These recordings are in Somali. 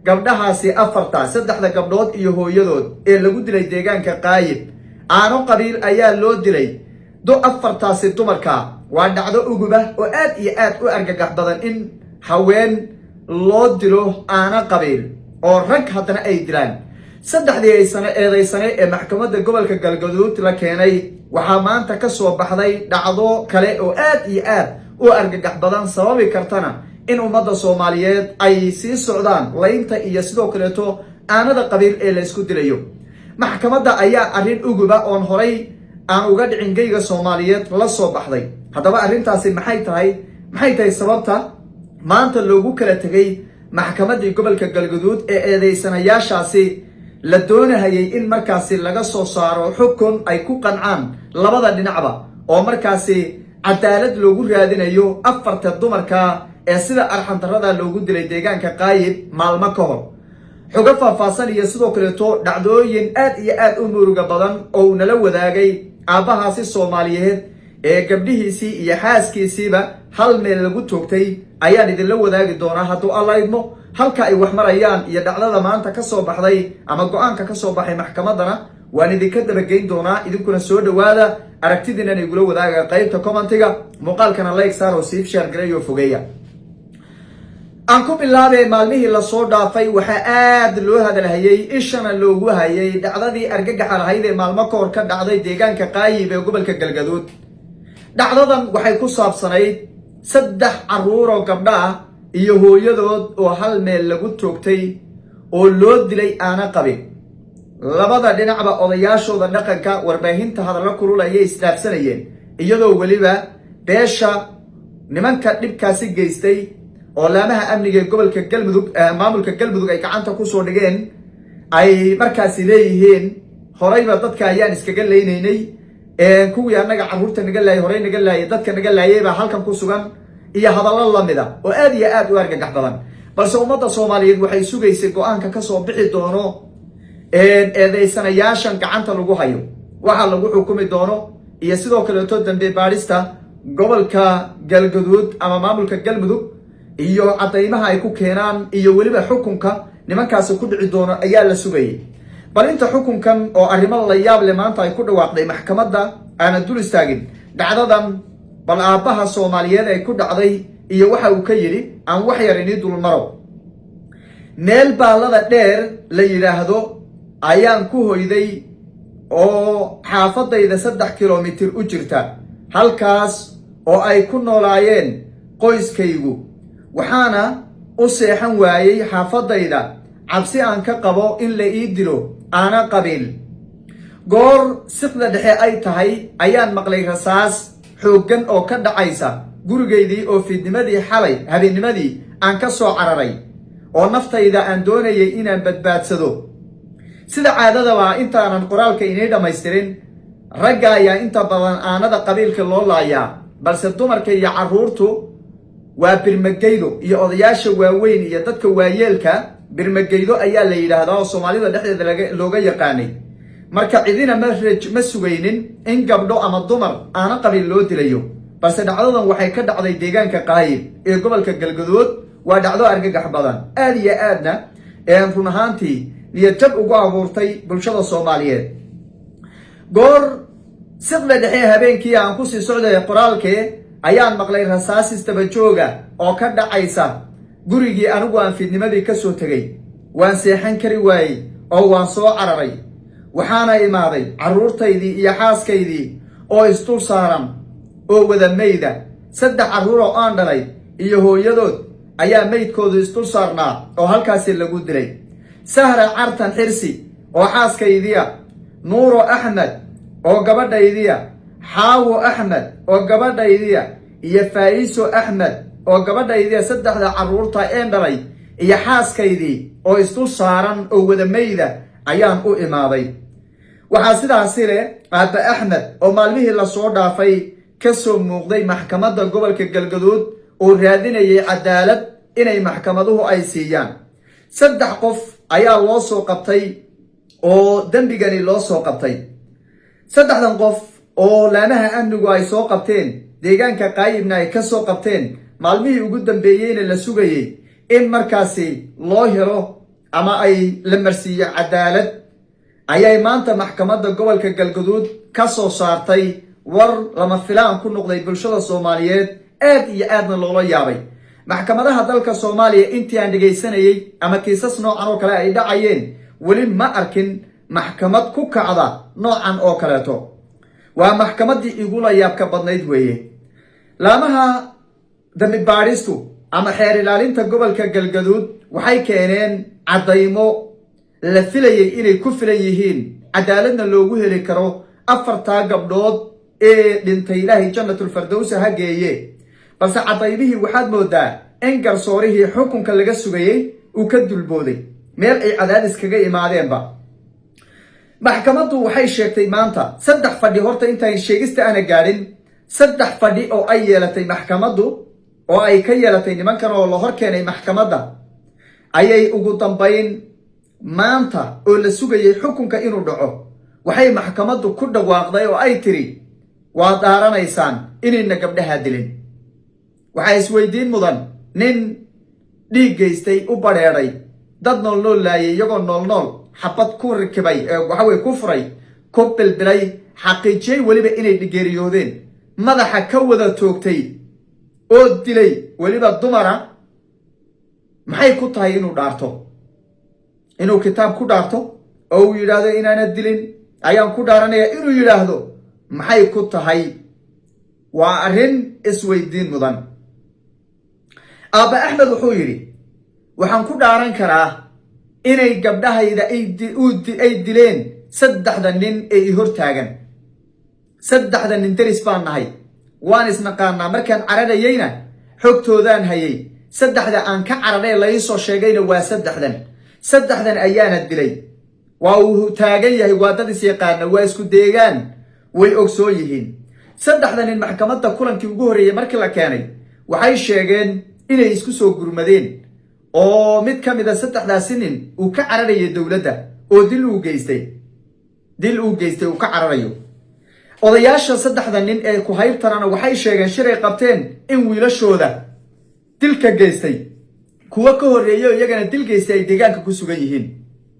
gabdhahaasi afarta saddexda gabdhood iyo hooyadood ee lagu dilay deegaanka qaayib aano qabiil ayaa loo dilay afartaasi dumarka waa dhacdo uguba oo aad iyo aad u argagax badan in haween loo dilo aana qabiil oo rag haddana ay dilaan saddexdii sano eedaysane ee maxkamadda gobolka galgaduud la keenay waxaa maanta ka soo baxday dhacdo kale oo aad iyo aad u argagax badan sababi kartana in ummadda Soomaaliyeed ay sii socdaan laynta iyo sidoo kaleeto aanada qabiil ee la isku dilayo maxkamadda ayaa arrin uguba oo horay aan uga dhicin geyga Soomaaliyeed la soo baxday haddaba arrintaasi maxay tahay sababta maanta loogu kala tagay maxkamadda gobolka galgaduud ee eedeysanayaashaasi la doonayay in markaasi laga soo saaro xukun ay ku qancaan labada dhinacba oo markaasi cadaalad loogu raadinayo afarta dumarka ee sida arxan darrada loogu dilay deegaanka qaayib maalmo ka hor xogo faahfaahsan iyo sidoo kaleeto dhacdooyin aad iyo aad u muruga badan oo nala wadaagay aabahaasi Soomaaliyeed ee gabdhihiisii iyo xaaskiisiiba hal meel lagu toogtay ayaan idinla wadaagi doonaa hadduu alla idmo halka ay wax marayaan iyo dhacdada maanta ka soo baxday ama go'aanka ka soo baxay maxkamaddana waan idinka dabageyn doonaa idinkuna soo dhawaada aragtidiina igula wadaaga qaybta commentiga muuqaalkana like saar oo sii share gareeyo fogeeya aan ku bilaabay maalmihii la soo dhaafay waxa aad loo hadalhayay ishana loogu hayay dhacdadii argagaxa lahayd ee maalmo ka hor ka dhacday deegaanka qaayib ee gobolka galgaduud dhacdadan waxay ku saabsanayd saddex carruur oo gabdho ah iyo hooyadood oo hal meel lagu toogtay oo loo dilay aana qabin labada dhinacba odayaashooda dhaqanka warbaahinta hadallo kulul ayay isdhaafsanayeen iyadoo weliba beesha nimanka dhibkaasi geystay oo laamaha amniga gobolka galmudug maamulka galmudug ay gacanta ku soo dhigeen ay markaasi leeyihiin horeyba dadka ayaan iskaga leynaynay kuwii annaga carruurta naga laayay horey naga laayay dadka naga laayay baa halkan ku sugan iyo hadallo lamida oo aad iyo aad u argagax badan balse ummadda Soomaaliyeed waxay sugaysay go'aanka ka soo bixi doono eedeysanayaashan gacanta lagu hayo waxa lagu xukumi doono iyo sidoo kaleeto dambe baarista gobolka galgaduud ama maamulka galmudug iyo cadeymaha ay ku keenaan iyo weliba xukunka nimankaasi ku dhici doono ayaa la sugayay bal inta xukunkan oo arrimo la yaab leh maanta ay ku dhawaaqday maxkamadda aan dul istaagin dhacdadan bal aabaha Soomaaliyeed ay ku dhacday iyo waxa uu ka yiri aan wax yar inii dul maro meel baalada dheer la yiraahdo ayaan ku hoyday oo xaafadayda 3 kiiloomitir u jirta halkaas oo ay ku noolaayeen qoyskaygu waxaana u seexan waayay xaafadayda cabsi aan ka qabo in la ii dilo aana qabiil goor siqda dhexe ay tahay ayaan maqlay rasaas xooggan oo ka dhacaysa gurigeydii oo fiidnimadii xalay habeennimadii aan ka soo cararay oo naftayda aan doonayay inaan badbaadsado sida caadadaba intaanan qoraalka inay dhamaystirin ragga ayaa inta badan aanada qabiilka loo laayaa balse dumarka iyo carruurtu waa birmageydo iyo odayaasha waaweyn iyo dadka waayeelka birmageydo ayaa la yiraahdaa oo Soomaalida dhexdeeda looga yaqaanay marka cidina ma sugaynin in gabdho ama dumar aana qabiil loo dilayo balse dhacdadan waxay ka dhacday deegaanka qaayib ee gobolka galgaduud waa dhacdo argagax badan aad iyo aadna run ahaantii niyad jab ugu abuurtay bulshada Soomaaliyeed goor siqda dhexe habeenkii aan ku sii socday qoraalkee ayaan maqlay rasaas istaba jooga oo ka dhacaysa gurigii anigu aan fiidnimadii ka soo tagay waan seexan kari waayay oo waan soo cararay waxaana imaaday carruurtaydii iyo xaaskaydii oo isdul saaran oo wada meyda saddex carruur oo aan dhalay iyo hooyadood ayaa meydkoodu isdul saarnaa oo halkaasi lagu dilay sahra cartan xirsi oo xaaskaydiya nuuro axmed oo gabadhaydiya xaawo axmed oo gabadhaydiya iyo faa'iiso axmed oo gabadhaydiya saddexda carruurta een dhalay iyo xaaskaydii oo isdul saaran oo wada meyda ayaan u imaaday waxaa sidaasi leh aabba axmed oo maalmihii la soo dhaafay ka soo muuqday maxkamadda gobolka galgaduud oo raadinayay cadaalad inay maxkamaduhu ay siiyaan saddex qof ayaa loo soo qabtay oo dembigani loo soo qabtay saddexdan qof oo laamaha amnigu ay soo qabteen deegaanka qaayibna ay ka soo qabteen maalmihii ugu dambeeyeyna la sugayay in markaasi loo helo ama ay la marsiiyo cadaalad ayay maanta maxkamadda gobolka galgaduud ka soo saartay war lama filaan ku noqday bulshada Soomaaliyeed aad iyo aadna loola yaabay. maxkamadaha dalka Soomaaliya intii aan dhageysanayay ama kiisas noocan oo kale ay dhacayeen wali ma arkin maxkamad ku kacda noocan oo kaleeto. waa maxkamadii igu la yaabka badnayd weeye. laamaha dambi baadhistu ama xeer ilaalinta gobolka galgaduud waxay keeneen cadaymo la filayay inay ku filan yihiin cadaaladna loogu heli karo afartaa gabdhood ee dhintay ilaahay jannatul firdaws ha geeye. balse cadaymihii waxaad moodaa in garsoorihii xukunka laga sugayay uu ka dulbooday meel ay cadaadis kaga imaadeenba. maxkamaddu waxay sheegtay maanta 3 fadhi horta intaan sheegista ana gaadhin 3 fadhi oo ay yeelatay maxkamaddu oo ay ka yeelatay nimankan oo la hor keenay maxkamadda ayay ugu dambayn maanta oo la sugayay xukunka inuu dhaco waxay maxkamaddu ku dhawaaqday oo ay tiri waa daaranaysaan inayna gabdhaha dilin. waxaa isweydiin mudan nin dhiig geystay u badheedhay dad nool laayay iyagoo nool xabad ku rakibay waxa way ku furay ku bilbilay xaqiijiyay waliba inay dhigeeriyoodeen madaxa ka wada toogtay oo dilay waliba dumara maxay ku tahay inuu dhaarto inuu kitaab ku dhaarto oo uu yiraahdo inaana dilin ayaan ku dhaaranaya inuu yiraahdo maxay ku tahay? waa arrin isweydiin mudan. Aaba Axmed wuxuu yiri waxaan ku dhaaran karaa inay gabdhahayda ay dileen 3 nin ee hor taagan. 3 nin daris baan nahay waan isnaqaanaa markaan caradayayna xogtoodaan hayay. 3 aan ka caraday la ii soo sheegayna waa 3 ayaana dilay. waa uu taagan yahay waa dad is yaqaana waa isku deegaan way ogsoon yihiin. 3 nin maxkamadda kulankii ugu horeeyay markii la keenay waxay sheegeen inay isku soo gurmadeen oo mid ka mid ah 3daasi nin uu ka cararayay dawladda oo dil uu geystay uu ka cararayo. odayaasha 3 nin ee ku haybtarana waxay sheegeen shiray qabteen in wiilashooda dilka geystay kuwa ka horeeyo iyagana dil geystay ay deegaanka ku sugan yihiin.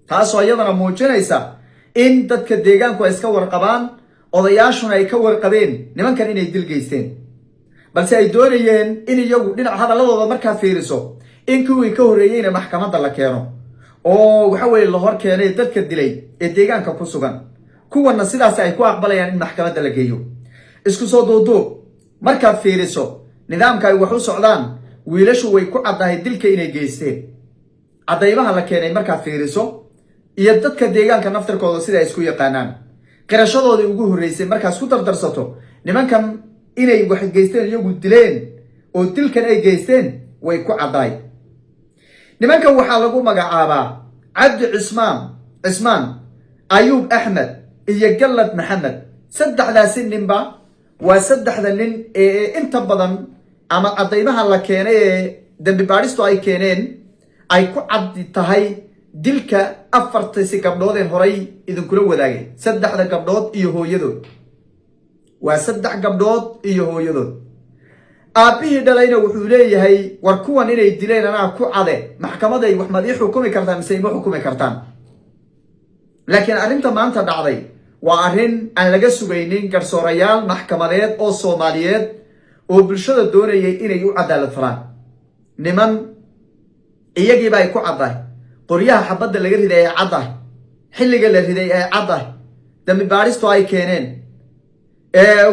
taasoo iyadana muujinaysa in dadka deegaanku ay iska warqabaan odayaashuna ay ka warqabeen nimankan inay dil geysteen balse ay doonayeen in iyagu dhinac hadalladooda markaa fiiriso in kuwii ka horeeyayna maxkamadda la keeno oo waxa weeye la hor keenay dadka dilay ee deegaanka ku sugan. kuwana sidaas ay ku aqbalayaan in maxkamadda la geeyo. isku soo duuduub markaad fiiriso nidaamka ay wax u socdaan wiilashu way ku caddahay dilka inay geysteen. cadaymaha la keenay markaad fiiriso iyo dadka deegaanka naftarkooda sida ay isku yaqaanaan qirashadoodii ugu horeysay markaas ku dardarsato nimankan inay wax geysteen iyagu dileen oo dilkan ay geysteen way ku caddaay. nimankan waxaa lagu magacaabaa Cabdi Cismaan Ayuub Axmed iyo Gallad Maxamed. 3daasi ninba waa 3 nin ee inta badan ama cadaymaha la keenay ee dambi baadhistu ay keeneen ay ku caddi tahay dilka 4 gabdhood ee horay idinkula wadaagay. 3 gabdhood iyo hooyadood waa 3 gabdhood iyo hooyadood. aabihii dhalayna wuxuu leeyahay war kuwan inay dileen anaa ku cade maxkamaday wax ma ii xukumi kartaan mise ma xukumi kartaan. laakiin arrinta maanta dhacday waa arrin aan laga sugaynin garsoorayaal maxkamadeed oo Soomaaliyeed oo bulshada doonayay inay u cadaalad falaan. niman iyagiiba ay ku caddahay qoryaha xabadda laga riday ee caddahay xilliga la riday ee caddahay dambi baadhistu ay keeneen.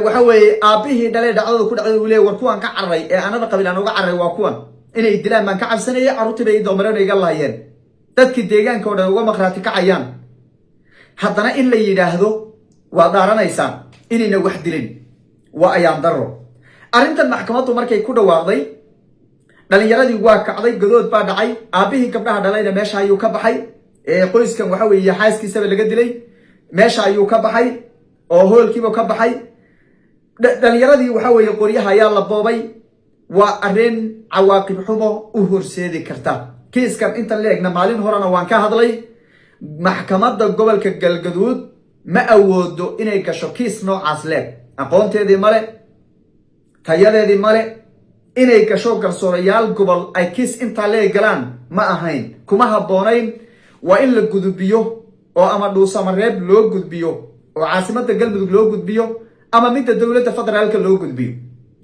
waxa weeye aabihii dhalay dhacdada ku dhacday uu leeyahay war kuwan ka cararay ee anada qabiil aan uga cararay waa kuwan inay dilaan baan ka cabsanayay carruurtii bay doomareen iga laayeen dadkii deegaanka oo dhan uga maqraati kacayaan. haddana in la yidhaahdo waa daaranaysaan inayna wax dilin waa ayaan darro. arrintan maxkamaddu markay ku dhawaaqday dhalinyaradii waa kacday gadood baa dhacay. aabihii gabdhaha dhalayna meesha ayuu ka baxay qoyskan waxa weeye xaaskiisaba laga dilay meesha ayuu ka baxay oo hoolkiiba ka baxay. dhalinyaradii waxa weeye qoryaha ayaa la boobay. waa arrin cawaaqib xumo u horseedi karta. kiiskan inta leegna maalin horena waan ka hadlay. maxkamadda gobolka galgaduud ma awoodo inay gasho kiis noocaas leeg. aqoonteedii male tayadeedii male inay gasho garsoorayaal gobol ay kiis intaa lee galaan ma ahayn kuma habboonayn waa in la gudbiyo oo ama dhuusamareeb loo gudbiyo oo caasimadda galmudug loo gudbiyo ama midda dowladda federaalka loo gudbiyo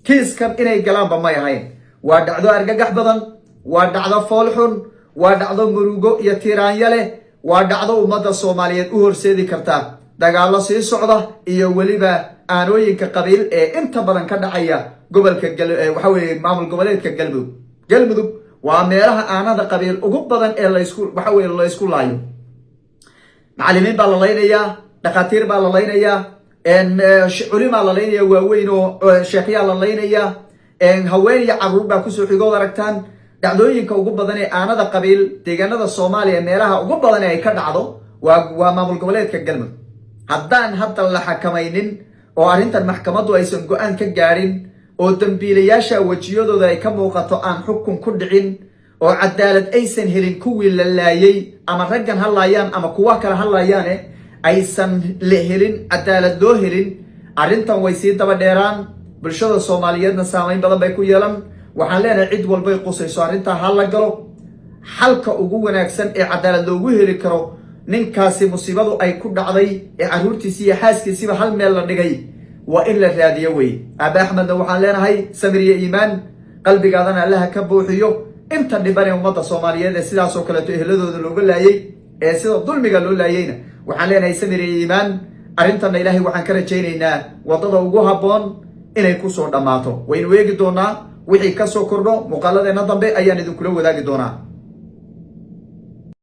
kiiskan inay galaanba may ahayn waa dhacdo argagax badan waa dhacdo foolxun waa dhacdo murugo iyo tiiraanya leh waa dhacdo ummadda soomaaliyeed u horseedi karta dagaallo sii socda iyo weliba aanooyinka qabiil ee inta badan ka dhacaya gobolka waxa weeye maamul goboleedka galmudug waa meelaha aanada qabiil ugu badan ee waxa weeye la isku laayo macallimiin baa la laynayaa dhakhaatiir baa la laynayaa culimaa la laynayaa waaweyn oo sheekhyaa la laynayaa haween iyo carruur baa kusoo xigood aragtaan dhacdooyinka ugu badan ee aanada qabiil deegaanada soomaaliya meelaha ugu badan ee ay ka dhacdo waa maamul goboleedka galmudug haddaan hadda la xakamaynin oo arrintan maxkamaddu aysan go-aan ka gaadhin oo dambiilayaasha wejiyadooda ay ka muuqato aan xukun ku dhicin oo cadaalad aysan helin kuwii la laayay ama raggan ha laayaan ama kuwa kale ha laayaane aysan la helin cadaalad loo helin arrintan way sii daba dheeraan bulshada soomaaliyeedna saamayn badan bay ku yeelan waxaan leenahay cid walbay qusayso arrintaa ha la galo xalka ugu wanaagsan ee cadaalad loogu heli karo ninkaasi musiibadu ay ku dhacday ee carruurtiisii iyo xaaskiisiiba hal meel la dhigay waa in la raadiyo wey aabe axmedna waxaan leenahay samir iyo iimaan qalbigaadana allaha ka buuxiyo inta dhiban ee ummadda soomaaliyeed ee sidaasoo kaleeto ehladooda looga laayay ee sida dulmiga loo laayayna waxaan leenahay samir iyo iimaan arrintanna ilaahay waxaan ka rajaynaynaa waddada ugu habboon inay kusoo dhammaato waynu eegi doonaa wixii ka soo kordho muuqaaladeenna dambe ayaan idinkula wadaagi doonaa